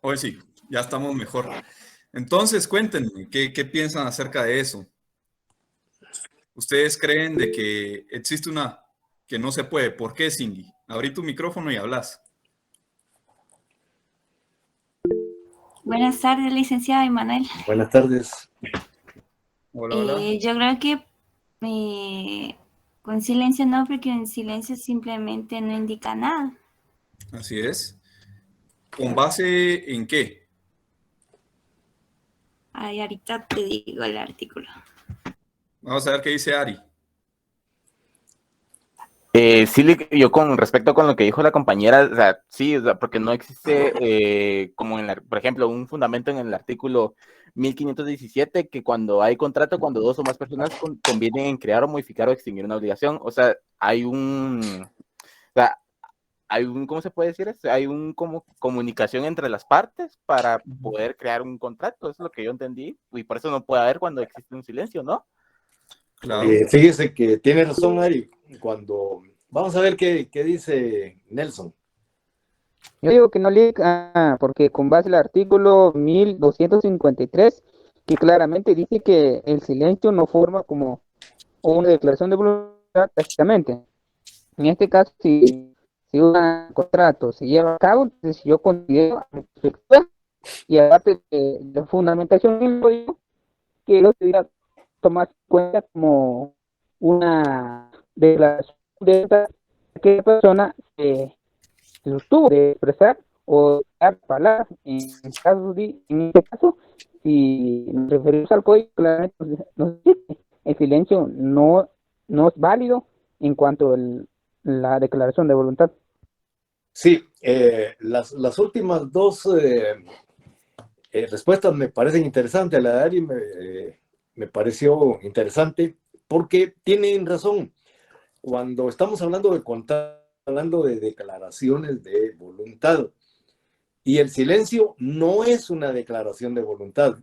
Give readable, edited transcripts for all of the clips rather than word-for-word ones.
Hoy sí, ya estamos mejor. Entonces, cuéntenme, ¿qué piensan acerca de eso? ¿Ustedes creen de que existe una que no se puede? ¿Por qué, Cindy? Abrí tu micrófono y hablas. Buenas tardes, licenciado Emanuel. Buenas tardes. Hola, hola. Yo creo que con silencio no, porque en silencio simplemente no indica nada. Así es. ¿Con base en qué? Ay, ahorita te digo el artículo. Vamos a ver qué dice Ari. Sí, yo con respecto con lo que dijo la compañera, o sea, sí, o sea, porque no existe, como por ejemplo, un fundamento en el artículo 1517 que cuando hay contrato, cuando dos o más personas convienen en crear o modificar o extinguir una obligación, o sea, ¿cómo se puede decir eso? Hay como comunicación entre las partes para poder crear un contrato, eso es lo que yo entendí, y por eso no puede haber cuando existe un silencio, ¿no? Claro. Fíjese que tiene razón, Ari, cuando... Vamos a ver qué dice Nelson. Yo digo que no liga, porque con base al artículo 1253, que claramente dice que el silencio no forma como una declaración de voluntad tácitamente. En este caso, si un contrato se lleva a cabo, entonces yo considero y aparte de fundamentación que lo debería tomar en cuenta como una declaración de que la persona se sostuvo de expresar o dar palabras en este caso, si nos referimos al código, claramente nos dice el silencio no es válido en cuanto a la declaración de voluntad. Sí, las últimas dos respuestas me parecen interesantes. La de Ari me pareció interesante porque tienen razón. Cuando estamos hablando de contrato, hablando de declaraciones de voluntad. Y el silencio no es una declaración de voluntad.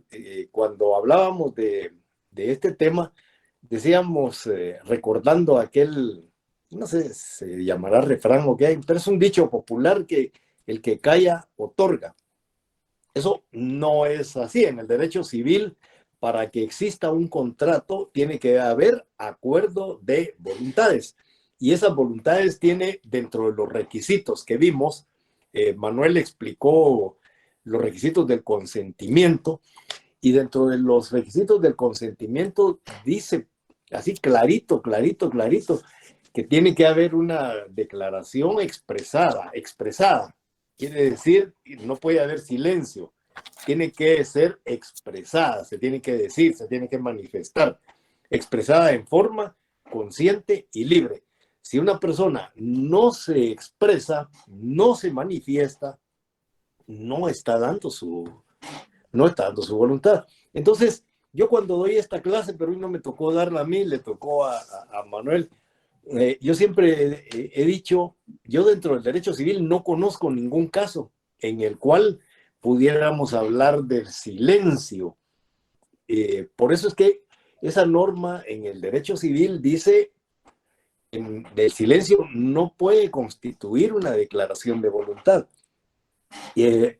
Cuando hablábamos de este tema, decíamos, recordando aquel, no sé, se llamará refrán o qué, pero es un dicho popular que el que calla otorga. Eso no es así. En el derecho civil, para que exista un contrato, tiene que haber acuerdo de voluntades. Y esas voluntades tiene dentro de los requisitos que vimos. Manuel explicó los requisitos del consentimiento, y dentro de los requisitos del consentimiento dice así clarito, que tiene que haber una declaración expresada. Quiere decir, no puede haber silencio, tiene que ser expresada, se tiene que decir, se tiene que manifestar, expresada en forma consciente y libre. Si una persona no se expresa, no se manifiesta, no está dando su voluntad. Entonces, yo cuando doy esta clase, pero hoy no me tocó darla a mí, le tocó a Manuel, yo siempre he dicho, yo dentro del derecho civil no conozco ningún caso en el cual pudiéramos hablar del silencio. Por eso es que esa norma en el derecho civil dice del silencio no puede constituir una declaración de voluntad.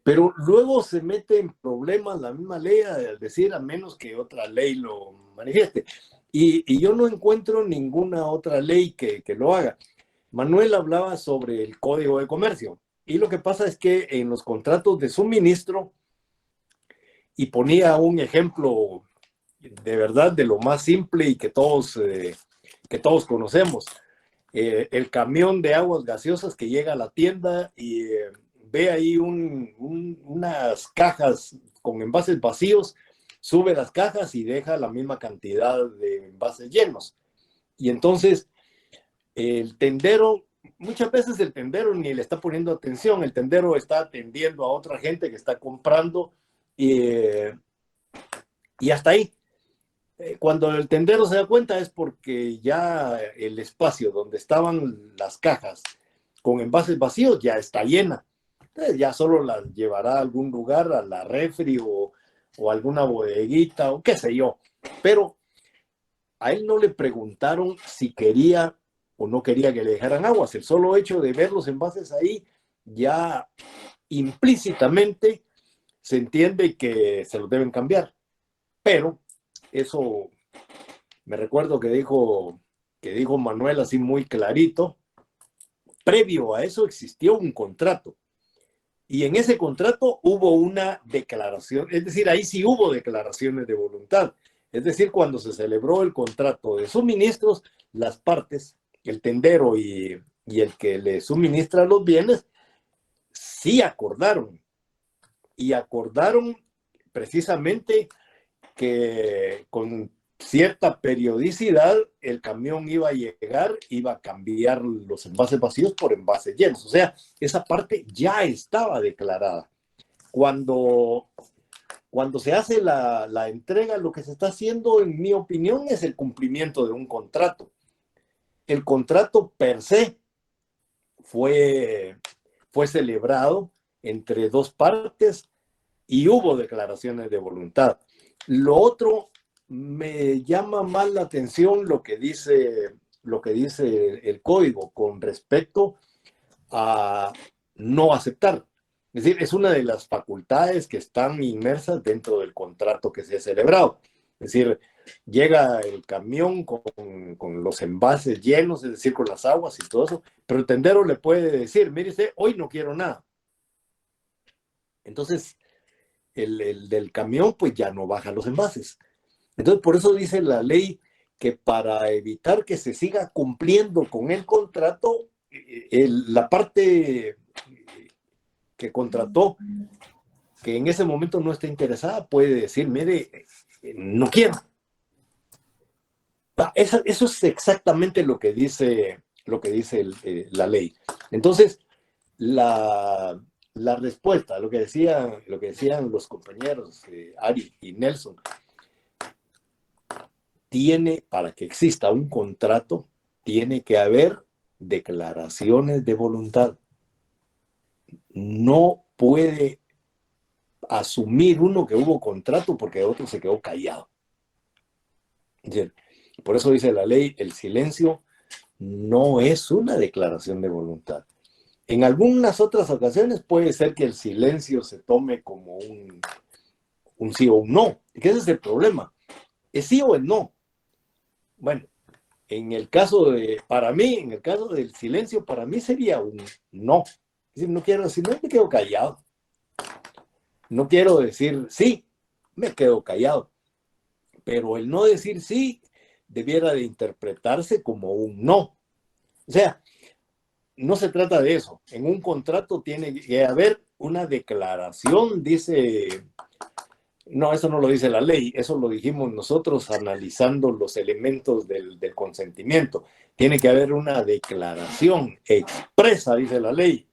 Pero luego se mete en problemas la misma ley al decir a menos que otra ley lo manifieste. Y yo no encuentro ninguna otra ley que lo haga. Manuel hablaba sobre el Código de Comercio, y lo que pasa es que en los contratos de suministro, y ponía un ejemplo de verdad de lo más simple y que todos conocemos, el camión de aguas gaseosas que llega a la tienda y ve ahí unas cajas con envases vacíos, sube las cajas y deja la misma cantidad de envases llenos. Y entonces el tendero, muchas veces el tendero ni le está poniendo atención, el tendero está atendiendo a otra gente que está comprando y hasta ahí. Cuando el tendero se da cuenta es porque ya el espacio donde estaban las cajas con envases vacíos ya está llena. Entonces ya solo las llevará a algún lugar, a la refri o alguna bodeguita o qué sé yo. Pero a él no le preguntaron si quería o no quería que le dejaran aguas. El solo hecho de ver los envases ahí ya implícitamente se entiende que se los deben cambiar. Pero eso, me recuerdo que dijo Manuel así muy clarito, previo a eso existió un contrato. Y en ese contrato hubo una declaración, es decir, ahí sí hubo declaraciones de voluntad. Es decir, cuando se celebró el contrato de suministros, las partes, el tendero y el que le suministra los bienes, sí acordaron. Y acordaron precisamente que con cierta periodicidad el camión iba a llegar, iba a cambiar los envases vacíos por envases llenos. O sea, esa parte ya estaba declarada. Cuando se hace la entrega, lo que se está haciendo, en mi opinión, es el cumplimiento de un contrato. El contrato per se fue celebrado entre dos partes y hubo declaraciones de voluntad. Lo otro, me llama más la atención lo que dice el código con respecto a no aceptar. Es decir, es una de las facultades que están inmersas dentro del contrato que se ha celebrado. Es decir, llega el camión con los envases llenos, es decir, con las aguas y todo eso, pero el tendero le puede decir, mire usted, hoy no quiero nada. Entonces, el del camión pues ya no baja los envases. Entonces, por eso dice la ley que para evitar que se siga cumpliendo con el contrato, la parte que contrató, que en ese momento no está interesada, puede decir, mire, no quiero. Eso es exactamente lo que dice la ley. Entonces, la respuesta, lo que decían los compañeros Ari y Nelson, para que exista un contrato, tiene que haber declaraciones de voluntad. No puede asumir uno que hubo contrato porque otro se quedó callado. Por eso dice la ley, el silencio no es una declaración de voluntad. En algunas otras ocasiones puede ser que el silencio se tome como un sí o un no. ¿Qué es el problema? ¿Es sí o es no? Bueno, en el caso del silencio, para mí sería un no. Es decir, no quiero decir, no, me quedo callado. No quiero decir sí, me quedo callado. Pero el no decir sí debiera de interpretarse como un no. O sea, no se trata de eso. En un contrato tiene que haber una declaración, dice... No, eso no lo dice la ley, eso lo dijimos nosotros analizando los elementos del consentimiento. Tiene que haber una declaración expresa, dice la ley.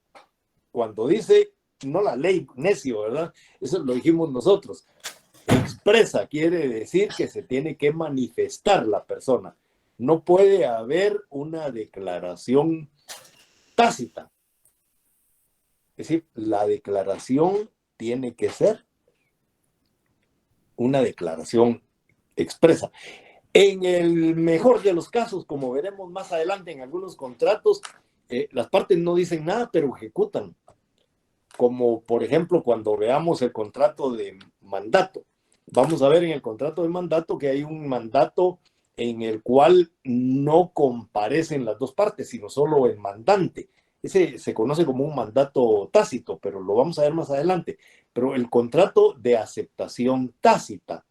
Cuando dice, no la ley, necio, ¿verdad? Eso lo dijimos nosotros. Expresa quiere decir que se tiene que manifestar la persona. No puede haber una declaración tácita. Es decir, la declaración tiene que ser una declaración expresa. En el mejor de los casos, como veremos más adelante en algunos contratos, las partes no dicen nada, pero ejecutan. Como por ejemplo cuando veamos el contrato de mandato. Vamos a ver en el contrato de mandato que hay un mandato en el cual no comparecen las dos partes, sino solo el mandante. Ese se conoce como un mandato tácito, pero lo vamos a ver más adelante. Pero el contrato de aceptación tácita,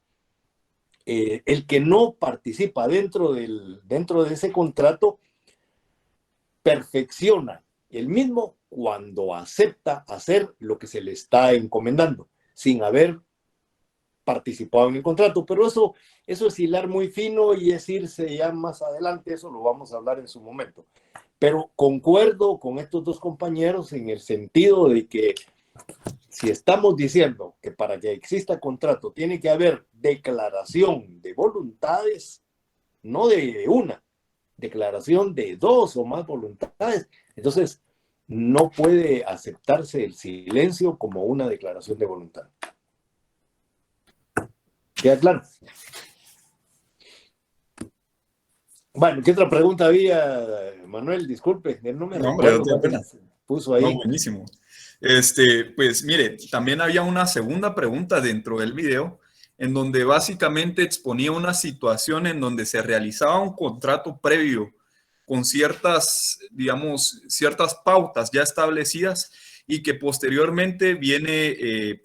el que no participa dentro de ese contrato, perfecciona el mismo cuando acepta hacer lo que se le está encomendando, sin haber participado en el contrato. Pero eso es hilar muy fino y es irse ya más adelante, eso lo vamos a hablar en su momento. Pero concuerdo con estos dos compañeros en el sentido de que si estamos diciendo que para que exista contrato tiene que haber declaración de voluntades, no de una, declaración de dos o más voluntades, entonces no puede aceptarse el silencio como una declaración de voluntad. ¿Queda claro? Bueno, ¿qué otra pregunta había, Manuel? Disculpe, no me No, hombre, recuerdo. Puso ahí. No, buenísimo. Pues mire, también había una segunda pregunta dentro del video en donde básicamente exponía una situación en donde se realizaba un contrato previo con ciertas, digamos, ciertas pautas ya establecidas y que posteriormente viene,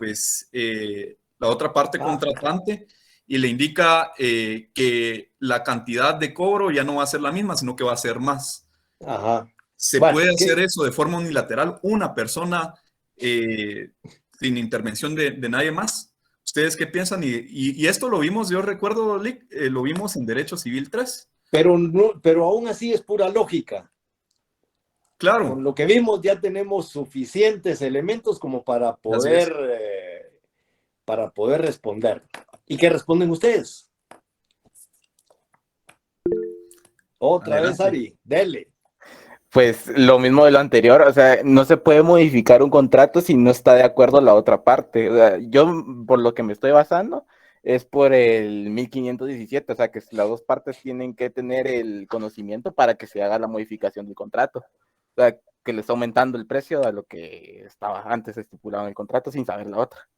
la otra parte contratante y le indica que la cantidad de cobro ya no va a ser la misma, sino que va a ser más. Ajá. ¿Se Bueno, puede hacer eso de forma unilateral una persona sin intervención de nadie más? ¿Ustedes qué piensan? Y esto lo vimos, yo recuerdo, Lick, lo vimos en Derecho Civil 3. Pero aún así es pura lógica. Claro, Con lo que vimos ya tenemos suficientes elementos como para poder responder. ¿Y qué responden ustedes? Otra vez, adelante. Ari, dele. Pues lo mismo de lo anterior, o sea, no se puede modificar un contrato si no está de acuerdo la otra parte. O sea, yo, por lo que me estoy basando, es por el 1517, o sea, que las dos partes tienen que tener el conocimiento para que se haga la modificación del contrato. O sea, que le está aumentando el precio a lo que estaba antes estipulado en el contrato sin saber la otra.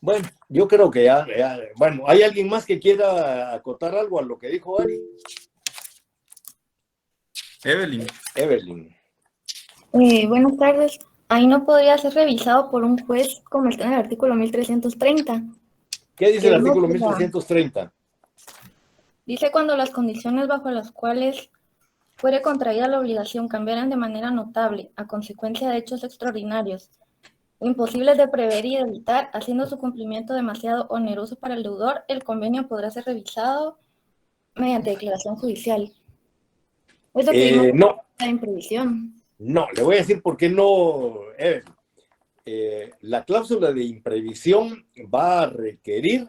Bueno, yo creo que bueno, ¿hay alguien más que quiera acotar algo a lo que dijo Ari? Evelyn. Buenas tardes. Ahí no podría ser revisado por un juez como está en el artículo 1330. ¿Qué dice el Que artículo no, 1330? Dice cuando las condiciones bajo las cuales fuere contraída la obligación cambiaran de manera notable a consecuencia de hechos extraordinarios, imposibles de prever y de evitar, haciendo su cumplimiento demasiado oneroso para el deudor, el convenio podrá ser revisado mediante declaración judicial. Es lo que dijo No. la imprevisión. No, le voy a decir por qué no. La cláusula de imprevisión va a requerir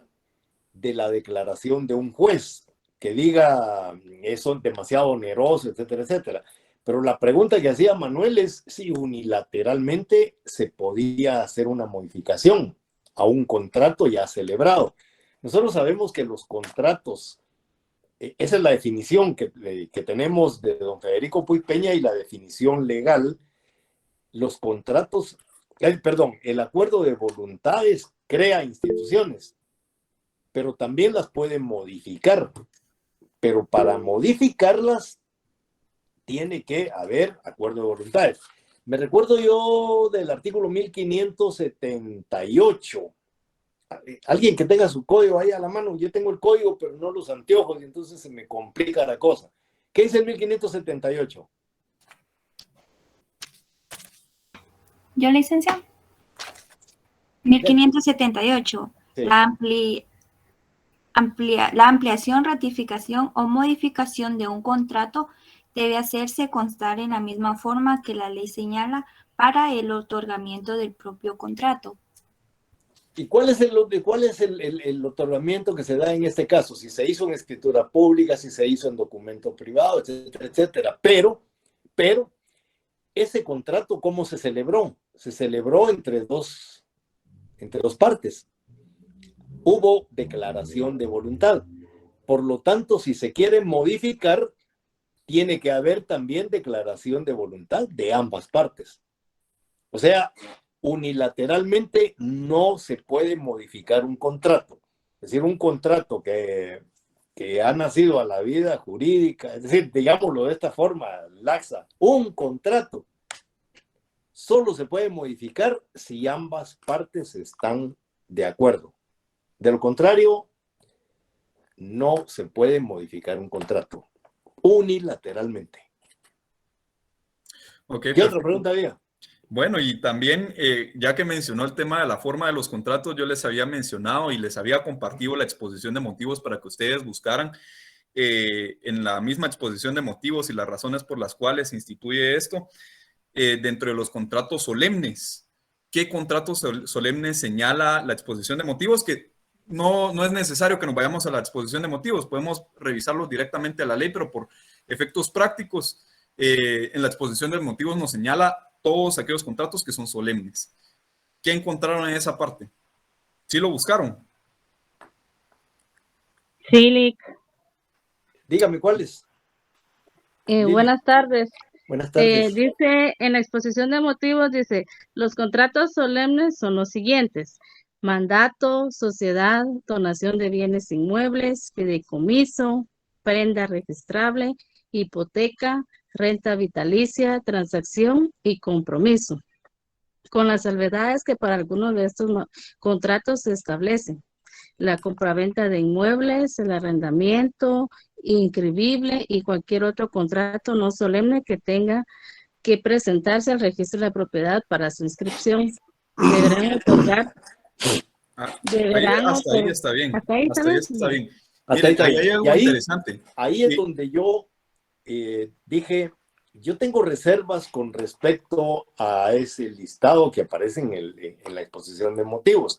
de la declaración de un juez que diga eso es demasiado oneroso, etcétera, etcétera. Pero la pregunta que hacía Manuel es si unilateralmente se podía hacer una modificación a un contrato ya celebrado. Nosotros sabemos que los contratos, esa es la definición que tenemos de don Federico Puig Peña y la definición legal. Los contratos, el acuerdo de voluntades crea instituciones, pero también las puede modificar. Pero para modificarlas tiene que haber acuerdo de voluntades. Me recuerdo yo del artículo 1578. Alguien que tenga su código ahí a la mano. Yo tengo el código, pero no los anteojos, y entonces se me complica la cosa. ¿Qué dice el 1578? ¿Yo, licencia? 1578. Sí. La ampliación, ratificación o modificación de un contrato debe hacerse constar en la misma forma que la ley señala para el otorgamiento del propio contrato. ¿Y cuál es el otorgamiento que se da en este caso? Si se hizo en escritura pública, si se hizo en documento privado, etcétera, etcétera. Pero, ese contrato, ¿cómo se celebró? Se celebró entre dos partes. Hubo declaración de voluntad. Por lo tanto, si se quiere modificar, tiene que haber también declaración de voluntad de ambas partes. O sea, unilateralmente no se puede modificar un contrato. Es decir, un contrato que ha nacido a la vida jurídica, es decir, digámoslo de esta forma laxa, un contrato solo se puede modificar si ambas partes están de acuerdo. De lo contrario, no se puede modificar un contrato unilateralmente. Okay, ¿Qué otra pregunta había? Bueno, y también, ya que mencionó el tema de la forma de los contratos, yo les había mencionado y les había compartido la exposición de motivos para que ustedes buscaran en la misma exposición de motivos y las razones por las cuales se instituye esto, dentro de los contratos solemnes. ¿Qué contratos solemnes señala la exposición de motivos? Que no es necesario que nos vayamos a la exposición de motivos, podemos revisarlos directamente a la ley, pero por efectos prácticos, en la exposición de motivos nos señala todos aquellos contratos que son solemnes. ¿Qué encontraron en esa parte? ¿Sí lo buscaron? Sí, Lick. Dígame cuáles. Buenas tardes. Buenas tardes. Dice en la exposición de motivos, dice, los contratos solemnes son los siguientes: mandato, sociedad, donación de bienes inmuebles, fideicomiso, prenda registrable, hipoteca, renta vitalicia, transacción y compromiso, con las salvedades que para algunos de estos contratos se establecen: la compraventa de inmuebles, el arrendamiento inscribible y cualquier otro contrato no solemne que tenga que presentarse al registro de la propiedad para su inscripción. Deberán otorgar. Hasta ahí está bien. Hasta ahí Hasta ahí está bien. Hasta Miren, ahí ahí hay algo interesante. Ahí es donde yo dije, yo tengo reservas con respecto a ese listado que aparece en la exposición de motivos.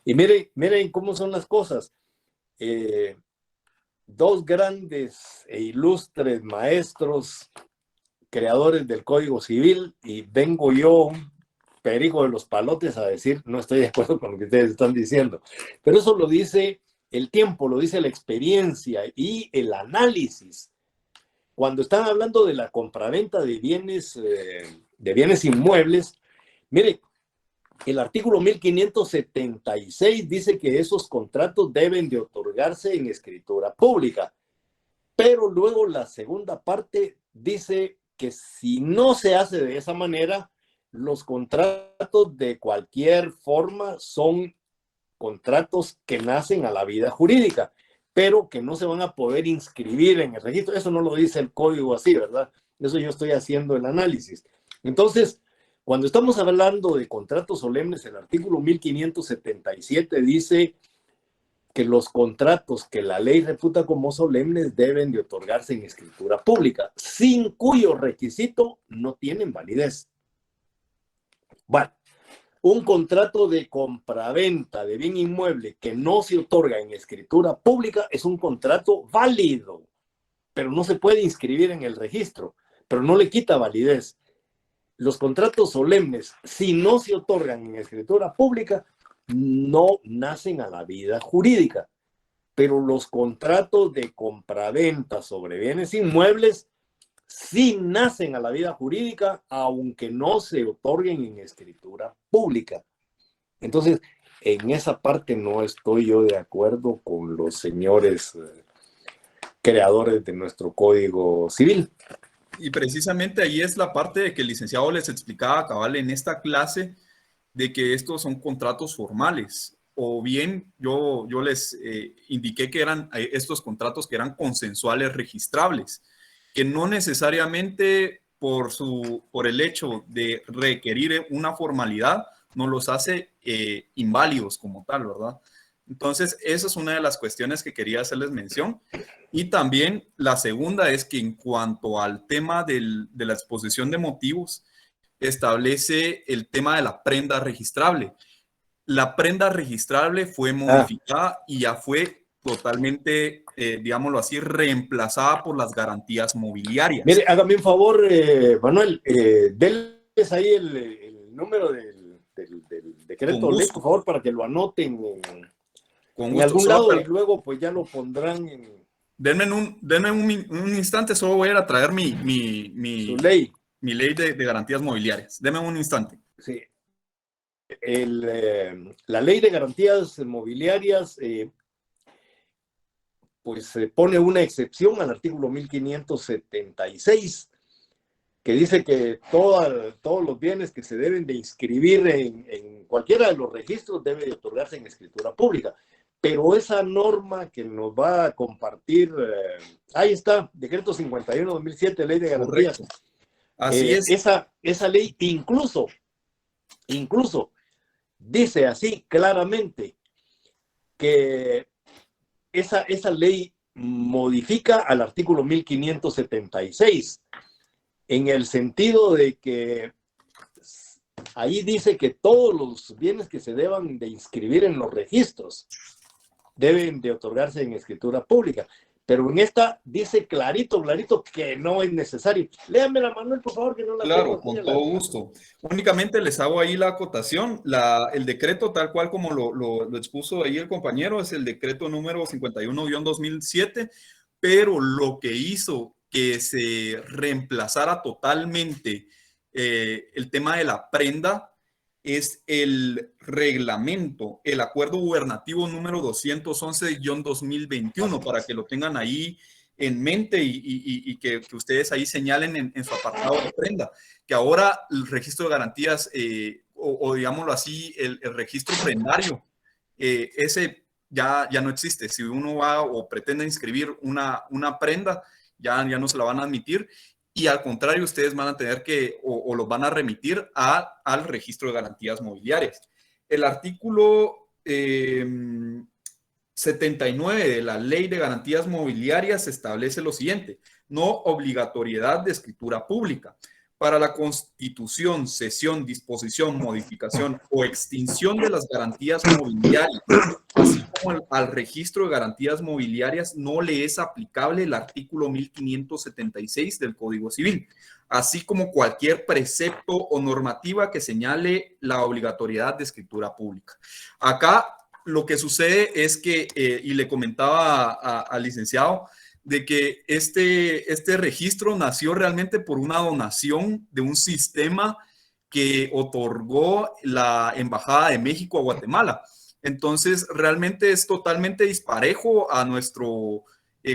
Y miren cómo son las cosas. Dos grandes e ilustres maestros, creadores del Código Civil, y vengo yo, perico de los palotes, a decir, no estoy de acuerdo con lo que ustedes están diciendo. Pero eso lo dice el tiempo, lo dice la experiencia y el análisis. Cuando están hablando de la compraventa de bienes inmuebles, mire, el artículo 1576 dice que esos contratos deben de otorgarse en escritura pública, pero luego la segunda parte dice que si no se hace de esa manera, los contratos de cualquier forma son contratos que nacen a la vida jurídica, pero que no se van a poder inscribir en el registro. Eso no lo dice el código así, ¿verdad? Eso yo estoy haciendo el análisis. Entonces, cuando estamos hablando de contratos solemnes, el artículo 1577 dice que los contratos que la ley reputa como solemnes deben de otorgarse en escritura pública, sin cuyo requisito no tienen validez. Bueno, un contrato de compraventa de bien inmueble que no se otorga en escritura pública es un contrato válido, pero no se puede inscribir en el registro, pero no le quita validez. Los contratos solemnes, si no se otorgan en escritura pública, no nacen a la vida jurídica, pero los contratos de compraventa sobre bienes inmuebles sí nacen a la vida jurídica, aunque no se otorguen en escritura pública. Entonces, en esa parte no estoy yo de acuerdo con los señores creadores de nuestro Código Civil. Y precisamente ahí es la parte de que el licenciado les explicaba, cabal, en esta clase, de que estos son contratos formales, o bien yo les indiqué que eran estos contratos que eran consensuales registrables, que no necesariamente por el hecho de requerir una formalidad no los hace inválidos como tal, ¿verdad? Entonces, esa es una de las cuestiones que quería hacerles mención. Y también la segunda es que en cuanto al tema de la exposición de motivos, establece el tema de la prenda registrable. La prenda registrable fue modificada y ya fue totalmente, digámoslo así, reemplazada por las garantías mobiliarias. Mire, hágame un favor, Manuel, denles ahí el número del decreto ley, por favor, para que lo anoten en algún lado y luego pues ya lo pondrán en... Denme un instante, solo voy a ir a traer mi ley de garantías mobiliarias. Denme un instante. Sí. La ley de garantías mobiliarias pues pone una excepción al artículo 1576 que dice que todos los bienes que se deben de inscribir en cualquiera de los registros debe de otorgarse en escritura pública. Pero esa norma que nos va a compartir, ahí está, decreto 51/2007, ley de garantías. Correcto. Así es. Esa ley incluso dice así claramente que esa ley modifica al artículo 1576 en el sentido de que ahí dice que todos los bienes que se deban de inscribir en los registros deben de otorgarse en escritura pública. Pero en esta dice clarito que no es necesario. Léamela, Manuel, por favor, que no la Claro, con todo gusto. Únicamente les hago ahí la acotación. El decreto, tal cual como lo expuso ahí el compañero, es el decreto número 51-2007, pero lo que hizo que se reemplazara totalmente el tema de la prenda es el reglamento, el acuerdo gubernativo número 211-2021, para que lo tengan ahí en mente y que ustedes ahí señalen en su apartado de prenda, que ahora el registro de garantías, o digámoslo así, el registro prendario, ese ya no existe. Si uno va o pretende inscribir una prenda, ya no se la van a admitir, y al contrario, ustedes van a tener que, o los van a remitir al registro de garantías mobiliarias. El artículo 79 de la Ley de Garantías Mobiliarias establece lo siguiente: no obligatoriedad de escritura pública. Para la constitución, cesión, disposición, modificación o extinción de las garantías mobiliarias, así como al registro de garantías mobiliarias, no le es aplicable el artículo 1576 del Código Civil, así como cualquier precepto o normativa que señale la obligatoriedad de escritura pública. Acá lo que sucede es que, y le comentaba al licenciado, de que este registro nació realmente por una donación de un sistema que otorgó la Embajada de México a Guatemala. Entonces, realmente es totalmente disparejo a nuestro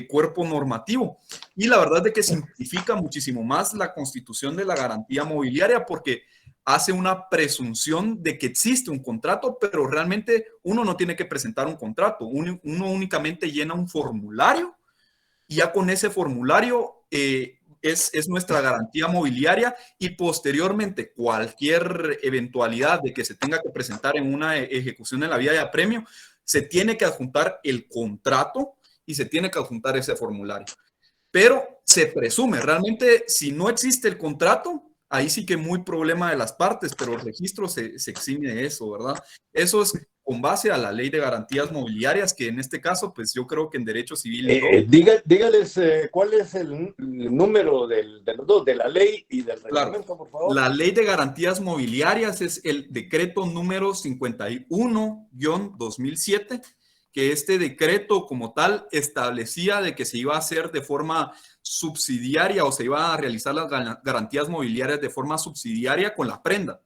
cuerpo normativo. Y la verdad es que simplifica muchísimo más la constitución de la garantía mobiliaria, porque hace una presunción de que existe un contrato, pero realmente uno no tiene que presentar un contrato. Uno únicamente llena un formulario, y ya con ese formulario es nuestra garantía mobiliaria, y posteriormente cualquier eventualidad de que se tenga que presentar en una ejecución en la vía de apremio, se tiene que adjuntar el contrato y se tiene que adjuntar ese formulario. Pero se presume, realmente si no existe el contrato, ahí sí que muy problema de las partes, pero el registro se exime de eso, ¿verdad? Eso es con base a la Ley de Garantías Mobiliarias, que en este caso, pues yo creo que en Derecho Civil... Dígales cuál es el número de los dos, de la ley y del reglamento, Claro. por favor. La Ley de Garantías Mobiliarias es el decreto número 51-2007, que este decreto como tal establecía de que se iba a hacer de forma subsidiaria, o se iban a realizar las garantías mobiliarias de forma subsidiaria con la prenda.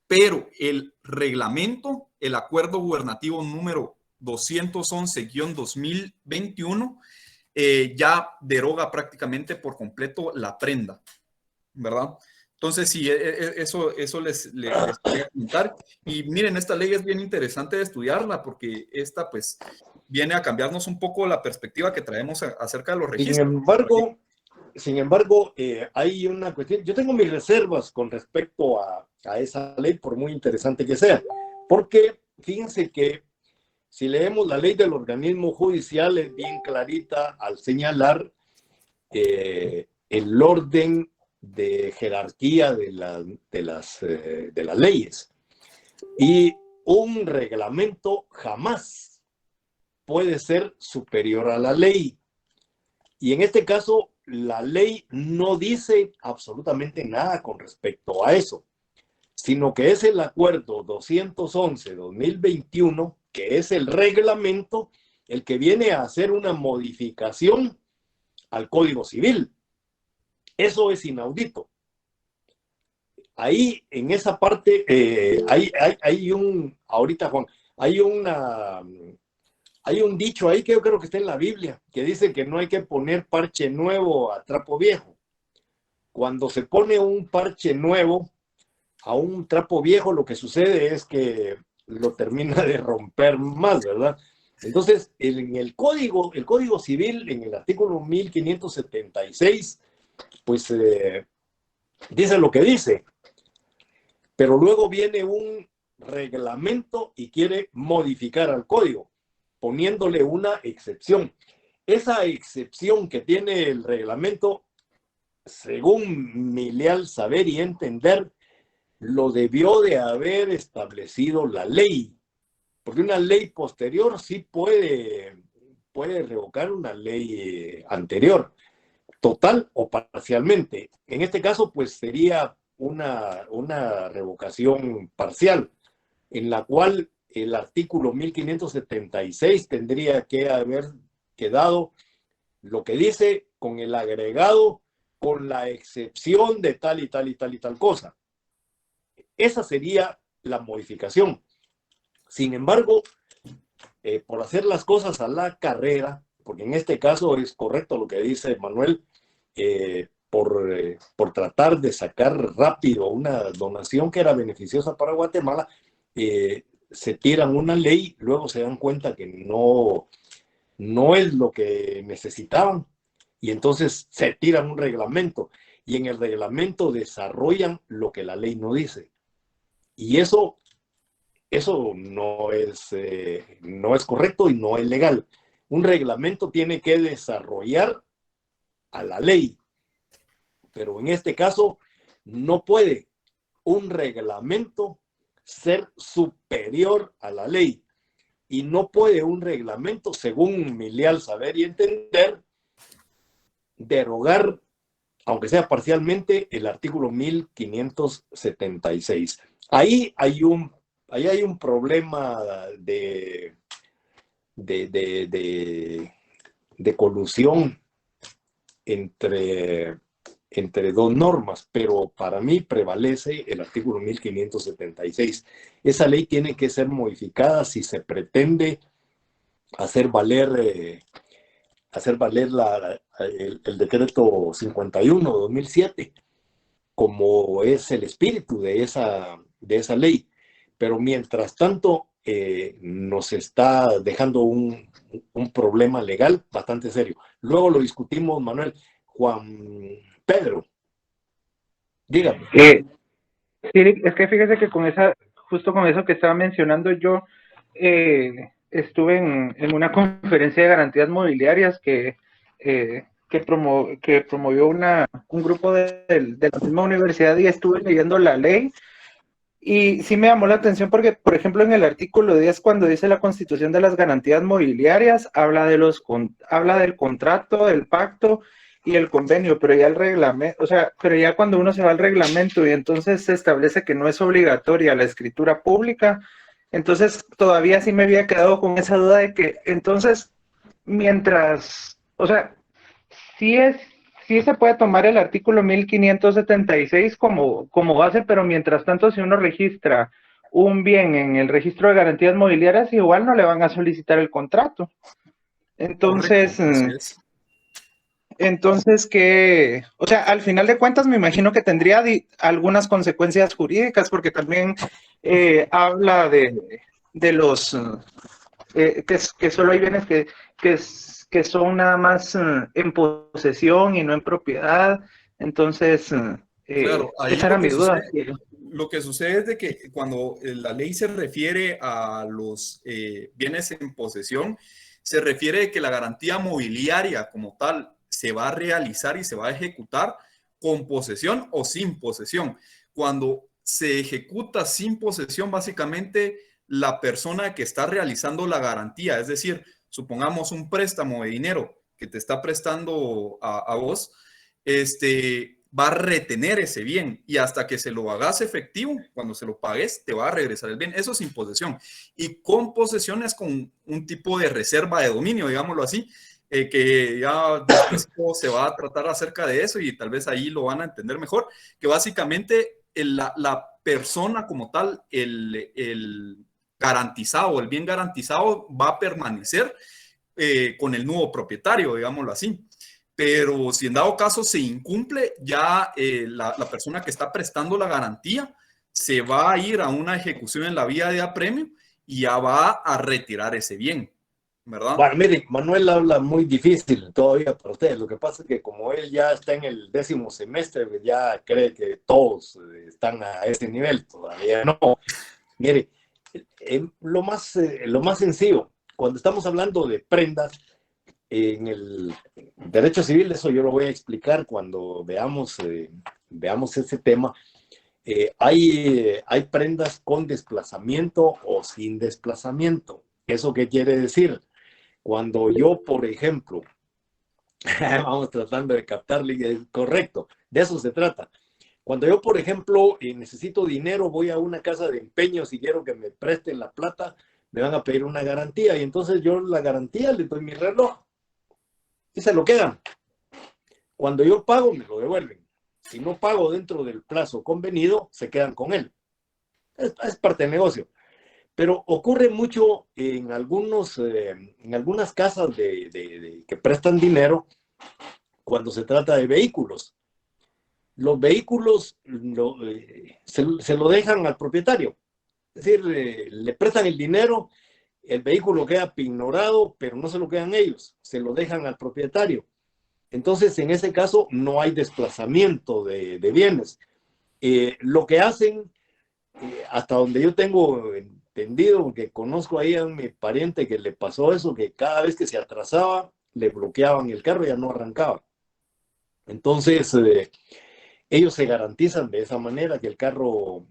Pero el reglamento, el acuerdo gubernativo número 211-2021, ya deroga prácticamente por completo la prenda, ¿verdad? Entonces, sí, eso les quería comentar. Y miren, esta ley es bien interesante de estudiarla, porque esta, pues, viene a cambiarnos un poco la perspectiva que traemos acerca de los registros. Sin embargo, hay una cuestión. Yo tengo mis reservas con respecto a esa ley, por muy interesante que sea, porque fíjense que si leemos la ley del organismo judicial, es bien clarita al señalar el orden de jerarquía de las leyes. Y un reglamento jamás puede ser superior a la ley. Y en este caso, la ley no dice absolutamente nada con respecto a eso, sino que es el acuerdo 211-2021, que es el reglamento, el que viene a hacer una modificación al Código Civil. Eso es inaudito. Ahí, en esa parte, ahorita, Juan, hay un dicho ahí que yo creo que está en la Biblia, que dice que no hay que poner parche nuevo a trapo viejo. Cuando se pone un parche nuevo a un trapo viejo, lo que sucede es que lo termina de romper más, ¿verdad? Entonces, en el Código Civil, en el artículo 1576, pues dice lo que dice, pero luego viene un reglamento y quiere modificar al código, poniéndole una excepción. Esa excepción que tiene el reglamento, según mi leal saber y entender, lo debió de haber establecido la ley, porque una ley posterior sí puede revocar una ley anterior, total o parcialmente. En este caso, pues sería una revocación parcial, en la cual el artículo 1576 tendría que haber quedado lo que dice con el agregado, con la excepción de tal y tal y tal y tal cosa. Esa sería la modificación. Sin embargo, por hacer las cosas a la carrera, porque en este caso es correcto lo que dice Manuel, por tratar de sacar rápido una donación que era beneficiosa para Guatemala, se tiran una ley, luego se dan cuenta que no es lo que necesitaban, y entonces se tiran un reglamento, y en el reglamento desarrollan lo que la ley no dice. Y eso no es correcto y no es legal. Un reglamento tiene que desarrollar a la ley, pero en este caso no puede un reglamento ser superior a la ley, y no puede un reglamento, según mi leal saber y entender, derogar, aunque sea parcialmente, el artículo 1576. Ahí hay un problema de colusión entre dos normas, pero para mí prevalece el artículo 1576. Esa ley tiene que ser modificada si se pretende hacer valer el decreto 51/2007, como es el espíritu de esa ley. Pero mientras tanto, nos está dejando un problema legal bastante serio. Luego lo discutimos, Manuel. Juan Pedro, dígame. Sí, es que fíjese que justo con eso que estaba mencionando yo, estuve en una conferencia de garantías mobiliarias que promovió un grupo de la misma universidad, y estuve leyendo la ley. Y sí me llamó la atención porque, por ejemplo, en el artículo 10, cuando dice la constitución de las garantías mobiliarias, habla del contrato, del pacto y el convenio, pero ya el reglamento, pero ya cuando uno se va al reglamento y entonces se establece que no es obligatoria la escritura pública, entonces todavía sí me había quedado con esa duda de que entonces, sí se puede tomar el artículo 1576 como base, pero mientras tanto, si uno registra un bien en el registro de garantías mobiliarias, igual no le van a solicitar el contrato. Entonces, que, al final de cuentas me imagino que tendría algunas consecuencias jurídicas, porque también habla de los que solo hay bienes que son nada más en posesión y no en propiedad. Entonces, claro, esa era mi duda. Lo que sucede es de que cuando la ley se refiere a los bienes en posesión, se refiere a que la garantía mobiliaria como tal se va a realizar y se va a ejecutar con posesión o sin posesión. Cuando se ejecuta sin posesión, básicamente la persona que está realizando la garantía, es decir, supongamos un préstamo de dinero que te está prestando a vos, va a retener ese bien, y hasta que se lo hagas efectivo, cuando se lo pagues, te va a regresar el bien. Eso sin posesión. Y con posesión es con un tipo de reserva de dominio, digámoslo así, que ya después se va a tratar acerca de eso, y tal vez ahí lo van a entender mejor, que básicamente la persona como tal, el garantizado, el bien garantizado, va a permanecer con el nuevo propietario, digámoslo así. Pero si en dado caso se incumple, ya la persona que está prestando la garantía se va a ir a una ejecución en la vía de apremio y ya va a retirar ese bien, ¿verdad? Bueno, mire, Manuel habla muy difícil todavía para ustedes. Lo que pasa es que como él ya está en el 10º semestre, ya cree que todos están a ese nivel. Todavía no. Mire, lo más sencillo, cuando estamos hablando de prendas, en el derecho civil, eso yo lo voy a explicar cuando veamos ese tema. Hay prendas con desplazamiento o sin desplazamiento. ¿Eso qué quiere decir? Cuando yo, por ejemplo, vamos tratando de captarle, correcto, de eso se trata. Cuando yo, por ejemplo, necesito dinero, voy a una casa de empeños y quiero que me presten la plata, me van a pedir una garantía, y entonces yo la garantía le doy mi reloj. y se lo quedan. Cuando yo pago, me lo devuelven. Si no pago dentro del plazo convenido, se quedan con él. Es parte del negocio. Pero ocurre mucho en algunas casas que prestan dinero cuando se trata de vehículos. Los vehículos se lo dejan al propietario. Es decir, le prestan el dinero, el vehículo queda pignorado, pero no se lo quedan ellos, se lo dejan al propietario. Entonces, en ese caso, no hay desplazamiento de bienes. Lo que hacen, hasta donde yo tengo entendido, que conozco ahí a mi pariente que le pasó eso, que cada vez que se atrasaba, le bloqueaban el carro y ya no arrancaba. Entonces, ellos se garantizan de esa manera que el carro,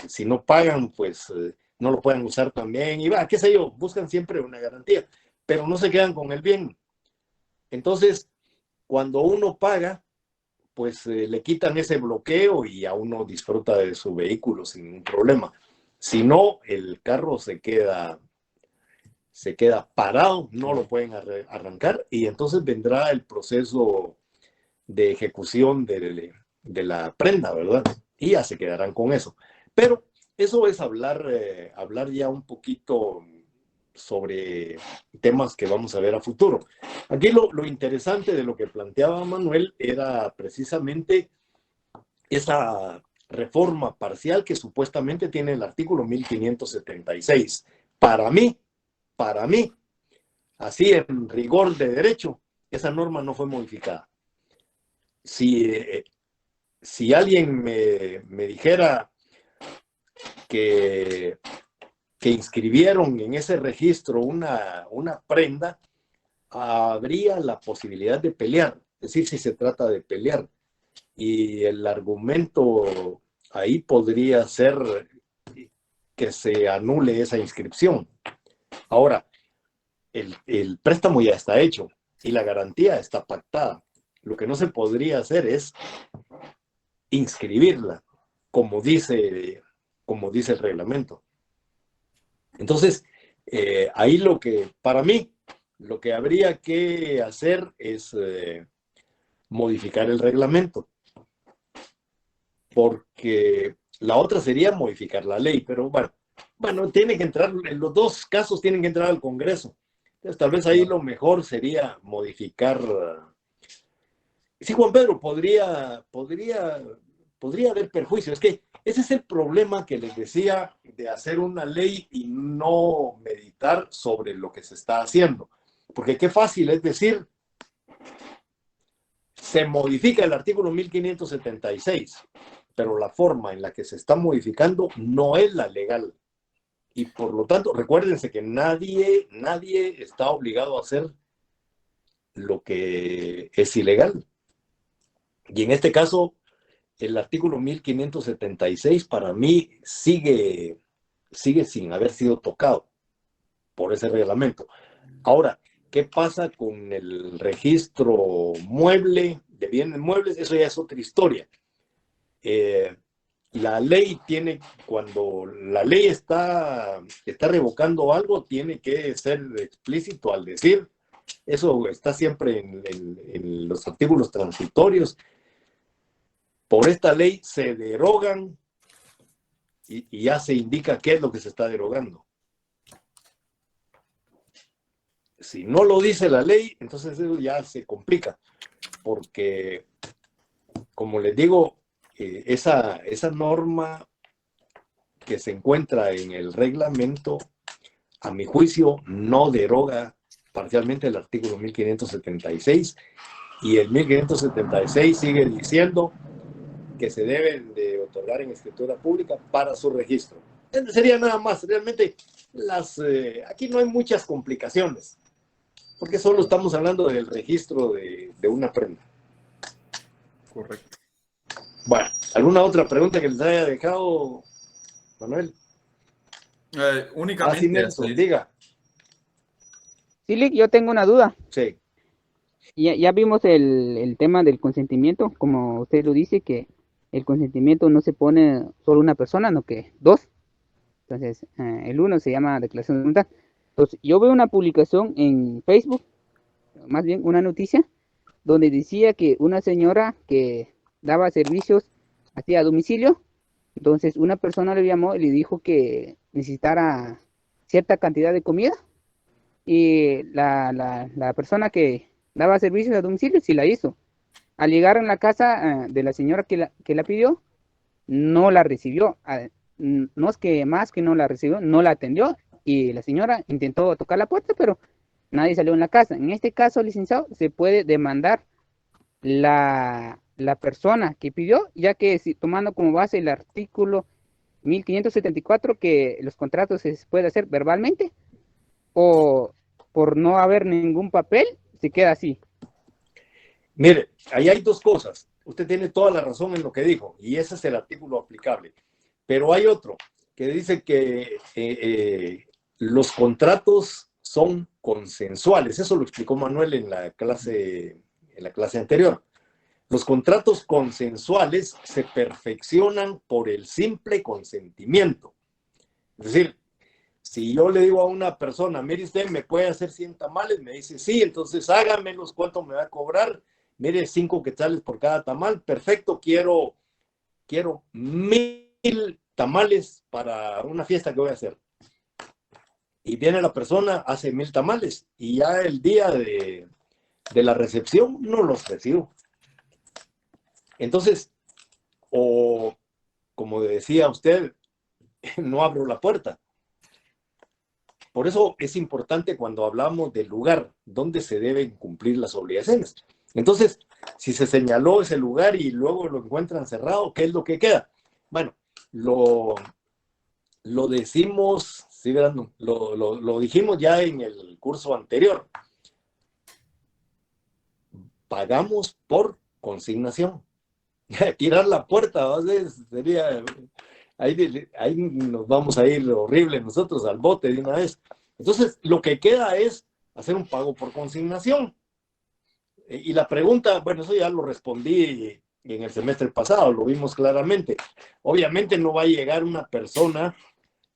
si no pagan, pues no lo pueden usar también. Y va, qué sé yo, buscan siempre una garantía, pero no se quedan con el bien. Entonces, cuando uno paga, pues le quitan ese bloqueo y a uno disfruta de su vehículo sin ningún problema. Si no, el carro se queda parado, no lo pueden arrancar y entonces vendrá el proceso de ejecución de la prenda, ¿verdad? Y ya se quedarán con eso. Pero eso es hablar ya un poquito sobre temas que vamos a ver a futuro. Aquí lo interesante de lo que planteaba Manuel era precisamente esa reforma parcial que supuestamente tiene el artículo 1576. Para mí, así en rigor de derecho, esa norma no fue modificada. Si alguien me dijera que inscribieron en ese registro una prenda, habría la posibilidad de pelear, es decir, si se trata de pelear. Y el argumento ahí podría ser que se anule esa inscripción. Ahora, el préstamo ya está hecho y la garantía está pactada. Lo que no se podría hacer es inscribirla, como dice el reglamento. Entonces, ahí para mí, lo que habría que hacer es modificar el reglamento, porque la otra sería modificar la ley, pero bueno, tiene que entrar, en los dos casos tienen que entrar al Congreso. Entonces, tal vez ahí lo mejor sería modificar. Sí, Juan Pedro, podría haber perjuicio. Es que ese es el problema que les decía de hacer una ley y no meditar sobre lo que se está haciendo. Porque qué fácil es decir, se modifica el artículo 1576, pero la forma en la que se está modificando no es la legal. Y por lo tanto, recuérdense que nadie está obligado a hacer lo que es ilegal. Y en este caso, el artículo 1576 para mí sigue sin haber sido tocado por ese reglamento. Ahora, ¿qué pasa con el registro mueble de bienes muebles? Eso ya es otra historia. La ley cuando la ley está revocando algo, tiene que ser explícito al decir, eso está siempre en los artículos transitorios. Por esta ley se derogan y ya se indica qué es lo que se está derogando. Si no lo dice la ley, entonces eso ya se complica, porque, como les digo, esa norma que se encuentra en el reglamento, a mi juicio, no deroga parcialmente el artículo 1576, y el 1576 sigue diciendo que se deben de otorgar en escritura pública para su registro. Sería nada más, realmente aquí no hay muchas complicaciones, porque solo estamos hablando del registro de una prenda. Correcto. Bueno, ¿alguna otra pregunta que les haya dejado, Manuel? Únicamente. Nelson, diga. Sí, Lick, yo tengo una duda. Sí. Ya vimos el tema del consentimiento, como usted lo dice, que el consentimiento no se pone solo una persona, no que dos. Entonces, el uno se llama declaración de voluntad. Entonces, yo veo una publicación en Facebook, más bien una noticia, donde decía que una señora que daba servicios así a domicilio, entonces una persona le llamó y le dijo que necesitara cierta cantidad de comida, y la persona que daba servicios a domicilio sí la hizo. Al llegar a la casa de la señora que la pidió, no la recibió. No es que más que no la recibió, no la atendió, y la señora intentó tocar la puerta, pero nadie salió en la casa. En este caso, licenciado, se puede demandar la persona que pidió, ya que si, tomando como base el artículo 1574, que los contratos se puede hacer verbalmente, o por no haber ningún papel, se queda así. Mire, ahí hay dos cosas. Usted tiene toda la razón en lo que dijo, y ese es el artículo aplicable. Pero hay otro que dice que los contratos son consensuales. Eso lo explicó Manuel en la clase anterior. Los contratos consensuales se perfeccionan por el simple consentimiento. Es decir, si yo le digo a una persona, mire usted, ¿me puede hacer 100 tamales? Me dice, sí, entonces hágamelos, ¿cuánto me va a cobrar? Mire, 5 quetzales por cada tamal, perfecto, quiero 1000 tamales para una fiesta que voy a hacer. Y viene la persona, hace 1000 tamales, y ya el día de la recepción no los recibo. Entonces, o como decía usted, no abro la puerta. Por eso es importante cuando hablamos del lugar donde se deben cumplir las obligaciones. Entonces, si se señaló ese lugar y luego lo encuentran cerrado, ¿qué es lo que queda? Bueno, lo decimos, sí, lo dijimos ya en el curso anterior. Pagamos por consignación. Tirar la puerta, sería, ahí nos vamos a ir horrible nosotros al bote de una vez. Entonces, lo que queda es hacer un pago por consignación. Y la pregunta, bueno, eso ya lo respondí en el semestre pasado, lo vimos claramente. Obviamente no va a llegar una persona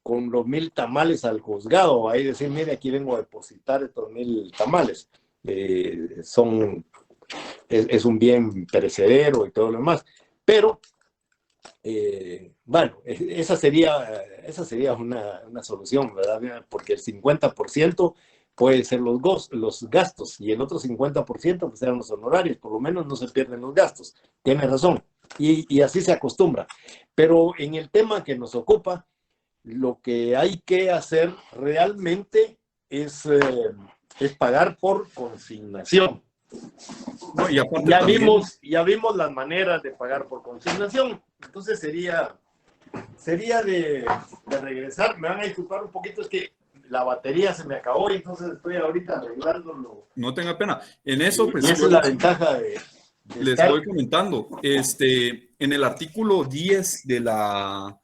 con los 1000 tamales al juzgado, ahí decir, mire, aquí vengo a depositar estos 1000 tamales. Es un bien perecedero y todo lo demás. Pero, bueno, esa sería una solución, ¿verdad? Porque el 50% puede ser los gastos y el otro 50% pues serán los honorarios, por lo menos no se pierden los gastos. Tiene razón. Y así se acostumbra. Pero en el tema que nos ocupa, lo que hay que hacer realmente es pagar por consignación. No, y aparte Ya también, vimos las maneras de pagar por consignación. Entonces sería de regresar. Me van a disculpar un poquito, es que la batería se me acabó y entonces estoy ahorita arreglándolo. no tenga pena. En eso, pues, Y esa es la ventaja de les estar. voy comentando. En el artículo 10 de la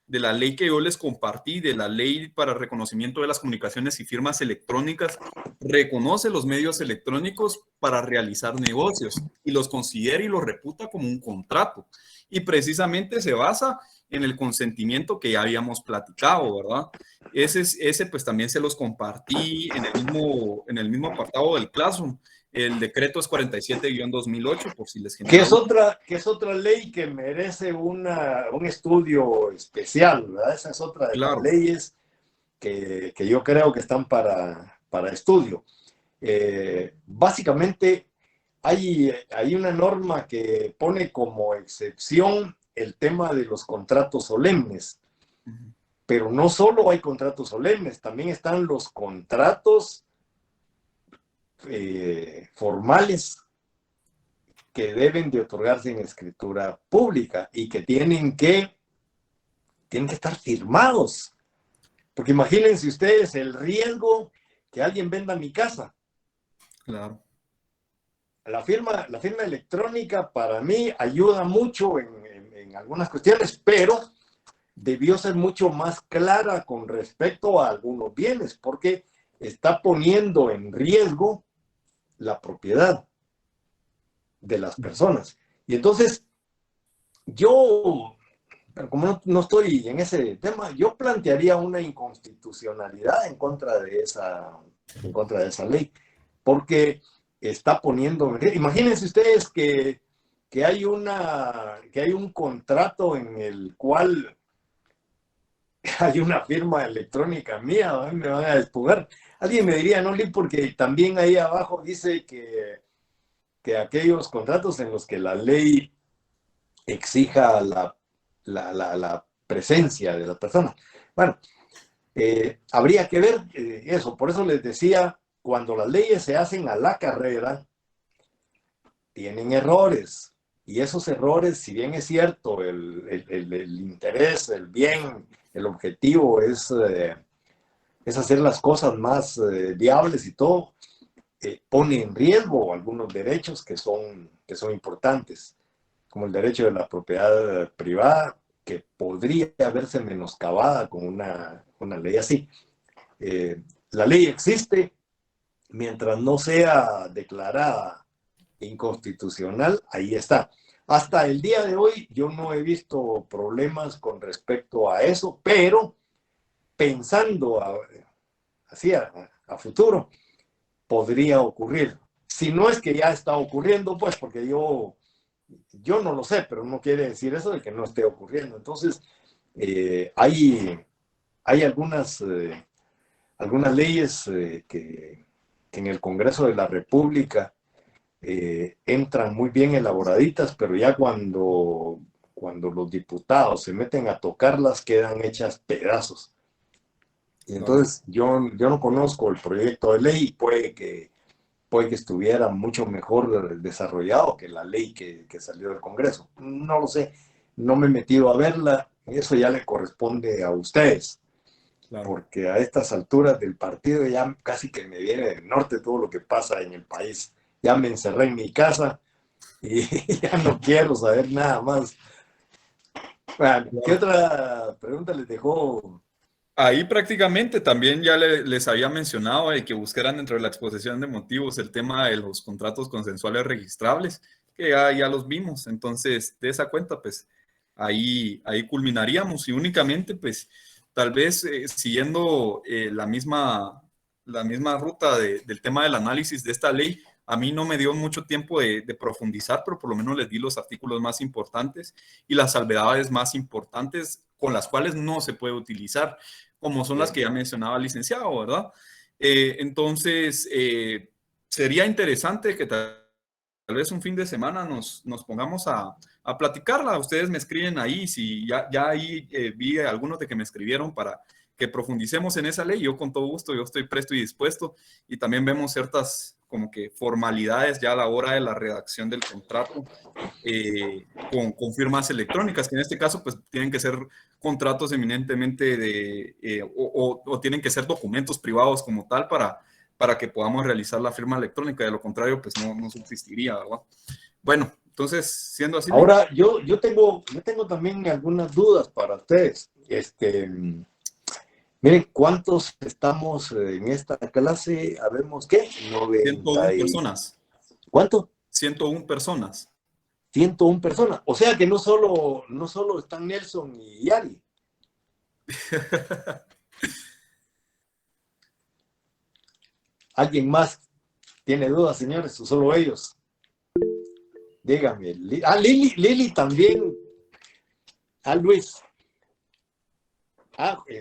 ley que yo les compartí, de la ley para reconocimiento de las comunicaciones y firmas electrónicas, reconoce los medios electrónicos para realizar negocios y los considera y los reputa como un contrato. Y precisamente se basa en el consentimiento que ya habíamos platicado, ¿verdad? Ese pues también se los compartí en el mismo apartado del Classroom. El decreto es 47-2008, por si les genera. Que es otra ley que merece un estudio especial, ¿verdad? Esa es otra de las leyes que yo creo que están para estudio. Básicamente, hay una norma que pone como excepción el tema de los contratos solemnes. Pero no solo hay contratos solemnes, también están los contratos formales que deben de otorgarse en escritura pública y que tienen que estar firmados. Porque imagínense ustedes el riesgo que alguien venda mi casa. Claro. La firma electrónica para mí ayuda mucho en algunas cuestiones, pero debió ser mucho más clara con respecto a algunos bienes, porque está poniendo en riesgo la propiedad de las personas. Y entonces, yo, como no estoy en ese tema, yo plantearía una inconstitucionalidad en contra de esa ley, porque está poniendo, imagínense ustedes que hay un contrato en el cual hay una firma electrónica mía, ¿no? Me van a despojar. Alguien me diría, no, Lee, porque también ahí abajo dice que aquellos contratos en los que la ley exija la presencia de las personas. Bueno, habría que ver eso. Por eso les decía, cuando las leyes se hacen a la carrera, tienen errores. Y esos errores, si bien es cierto, el interés, el bien, el objetivo es hacer las cosas más viables y todo, pone en riesgo algunos derechos que son importantes, como el derecho de la propiedad privada, que podría verse menoscabada con una ley así. La ley existe, mientras no sea declarada inconstitucional, ahí está. Hasta el día de hoy yo no he visto problemas con respecto a eso, pero pensando así a futuro, podría ocurrir. Si no es que ya está ocurriendo, pues porque yo no lo sé, pero no quiere decir eso de que no esté ocurriendo. Entonces, hay algunas leyes que en el Congreso de la República entran muy bien elaboraditas, pero ya cuando los diputados se meten a tocarlas, quedan hechas pedazos. Y entonces yo no conozco el proyecto de ley, puede que estuviera mucho mejor desarrollado que la ley que salió del Congreso. No lo sé, no me he metido a verla, eso ya le corresponde a ustedes. Claro. Porque a estas alturas del partido ya casi que me viene del norte todo lo que pasa en el país. Ya me encerré en mi casa y ya no quiero saber nada más. Bueno, ¿qué otra pregunta les dejó? Ahí prácticamente también ya les había mencionado que buscaran dentro de la exposición de motivos el tema de los contratos consensuales registrables, que ya los vimos. Entonces, de esa cuenta, pues ahí culminaríamos y únicamente, pues, tal vez siguiendo la misma ruta del tema del análisis de esta ley. A mí no me dio mucho tiempo de profundizar, pero por lo menos les di los artículos más importantes y las salvedades más importantes con las cuales no se puede utilizar, como son las que ya mencionaba el licenciado, ¿verdad? Entonces, sería interesante que tal vez un fin de semana nos pongamos a platicarla. Ustedes me escriben ahí, si ya ahí vi algunos de que me escribieron para que profundicemos en esa ley. Yo con todo gusto, yo estoy presto y dispuesto, y también vemos ciertas como que formalidades ya a la hora de la redacción del contrato con firmas electrónicas, que en este caso pues tienen que ser contratos eminentemente o tienen que ser documentos privados como tal para que podamos realizar la firma electrónica. De lo contrario pues no subsistiría, ¿verdad? Bueno, entonces siendo así. Ahora yo tengo también algunas dudas para ustedes. Miren, ¿cuántos estamos en esta clase? Habemos, ¿qué? 101 personas. ¿Cuánto? 101 personas. 101 personas. O sea que no solo están Nelson y Yari. ¿Alguien más tiene dudas, señores? ¿O solo ellos? Dígame. Lili también. Luis.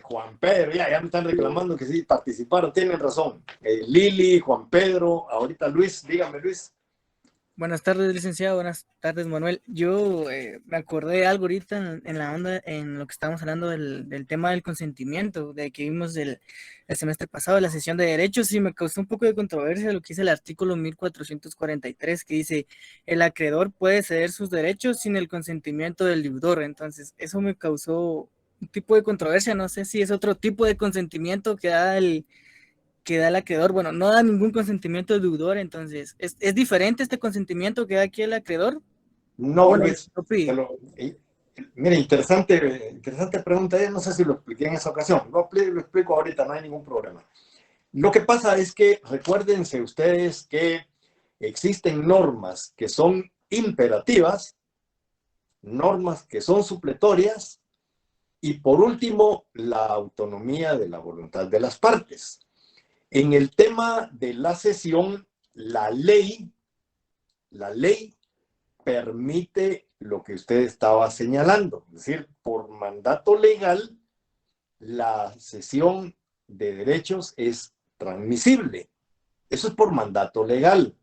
Juan Pedro, ya me están reclamando que sí participaron, tienen razón. Lili, Juan Pedro, ahorita Luis, dígame Luis. Buenas tardes, licenciado, buenas tardes, Manuel. Yo me acordé de algo ahorita en la onda, en lo que estábamos hablando del tema del consentimiento, de que vimos el semestre pasado, la sesión de derechos, y me causó un poco de controversia lo que dice el artículo 1443, que dice, el acreedor puede ceder sus derechos sin el consentimiento del deudor. Entonces, eso me causó un tipo de controversia, no sé si es otro tipo de consentimiento que da el acreedor. Bueno, no da ningún consentimiento del deudor, entonces, ¿es diferente este consentimiento que da aquí el acreedor? No, bueno, Luis, mire, interesante pregunta, no sé si lo expliqué en esa ocasión, lo explico ahorita, no hay ningún problema. Lo que pasa es que, recuérdense ustedes que existen normas que son imperativas, normas que son supletorias, y por último, la autonomía de la voluntad de las partes. En el tema de la cesión, la ley permite lo que usted estaba señalando, es decir, por mandato legal, la cesión de derechos es transmisible. Eso es por mandato legal,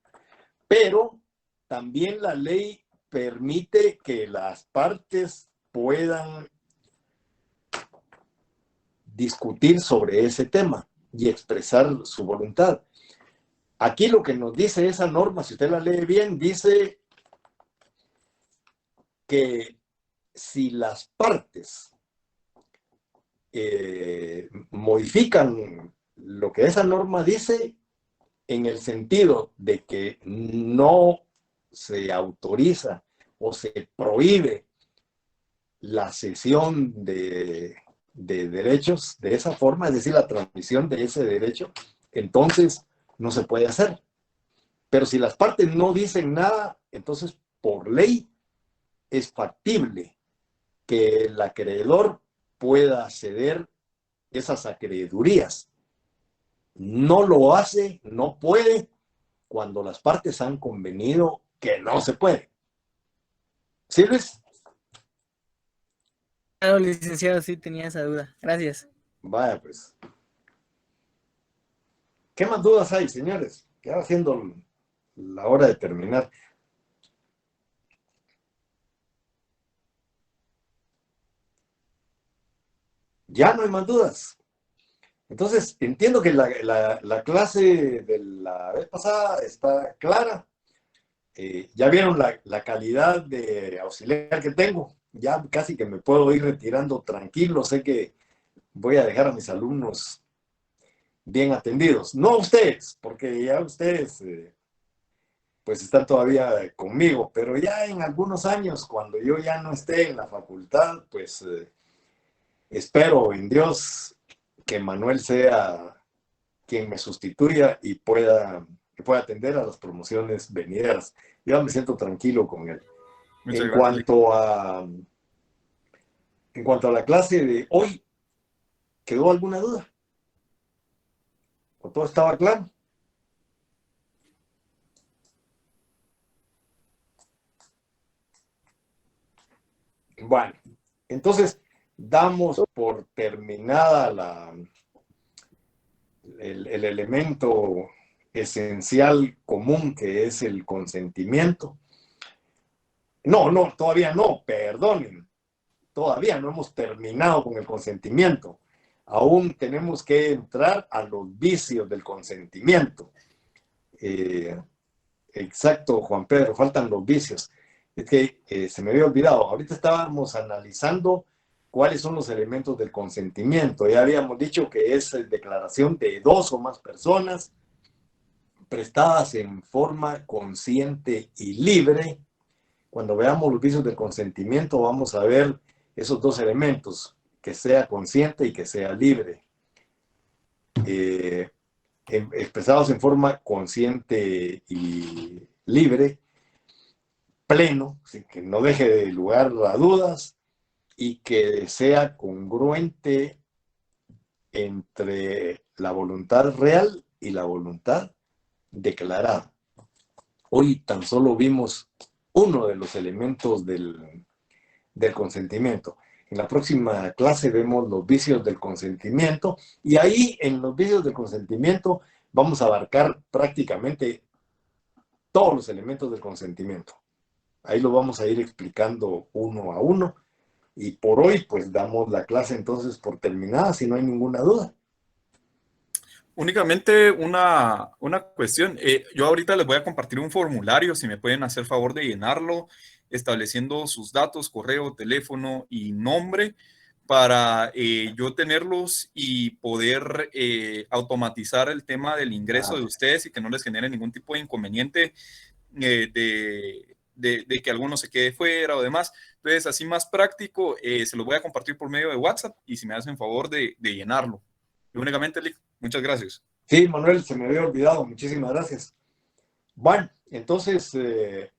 pero también la ley permite que las partes puedan discutir sobre ese tema y expresar su voluntad. Aquí lo que nos dice esa norma, si usted la lee bien, dice que si las partes modifican lo que esa norma dice, en el sentido de que no se autoriza o se prohíbe la cesión de derechos de esa forma, es decir, la transmisión de ese derecho, entonces no se puede hacer. Pero si las partes no dicen nada, entonces por ley es factible que el acreedor pueda ceder esas acreedurías. No lo hace, no puede, cuando las partes han convenido que no se puede. ¿Sí, Luis? Claro, licenciado, sí tenía esa duda. Gracias. Vaya, pues. ¿Qué más dudas hay, señores? Ya va siendo la hora de terminar. Ya no hay más dudas. Entonces, entiendo que la clase de la vez pasada está clara. Ya vieron la calidad de auxiliar que tengo. Ya casi que me puedo ir retirando tranquilo. Sé que voy a dejar a mis alumnos bien atendidos. No a ustedes, porque ya ustedes pues están todavía conmigo, pero ya en algunos años, cuando yo ya no esté en la facultad, pues espero en Dios que Manuel sea quien me sustituya y pueda atender a las promociones venideras. Yo me siento tranquilo con él. Muchas En gracias. cuanto a la clase de hoy, ¿quedó alguna duda? ¿O todo estaba claro? Bueno, entonces damos por terminada el elemento esencial común que es el consentimiento. No, todavía no, perdonen. Todavía no hemos terminado con el consentimiento. Aún tenemos que entrar a los vicios del consentimiento. Exacto, Juan Pedro, faltan los vicios. Es que se me había olvidado. Ahorita estábamos analizando cuáles son los elementos del consentimiento. Ya habíamos dicho que es declaración de 2 o más personas prestadas en forma consciente y libre. Cuando veamos los vicios del consentimiento, vamos a ver esos 2 elementos, que sea consciente y que sea libre. Expresados en forma consciente y libre, pleno, que no deje de lugar a dudas y que sea congruente entre la voluntad real y la voluntad declarada. Hoy tan solo vimos uno de los elementos del consentimiento. En la próxima clase vemos los vicios del consentimiento y ahí en los vicios del consentimiento vamos a abarcar prácticamente todos los elementos del consentimiento. Ahí lo vamos a ir explicando uno a uno y por hoy pues damos la clase entonces por terminada si no hay ninguna duda. Únicamente una cuestión. Yo ahorita les voy a compartir un formulario, si me pueden hacer favor de llenarlo, estableciendo sus datos, correo, teléfono y nombre, para yo tenerlos y poder automatizar el tema del ingreso de ustedes y que no les genere ningún tipo de inconveniente de que alguno se quede fuera o demás. Entonces, así más práctico, se los voy a compartir por medio de WhatsApp y si me hacen favor de llenarlo. Y únicamente, Lick, muchas gracias. Sí, Manuel, se me había olvidado. Muchísimas gracias. Bueno, entonces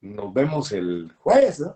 nos vemos el jueves, ¿no?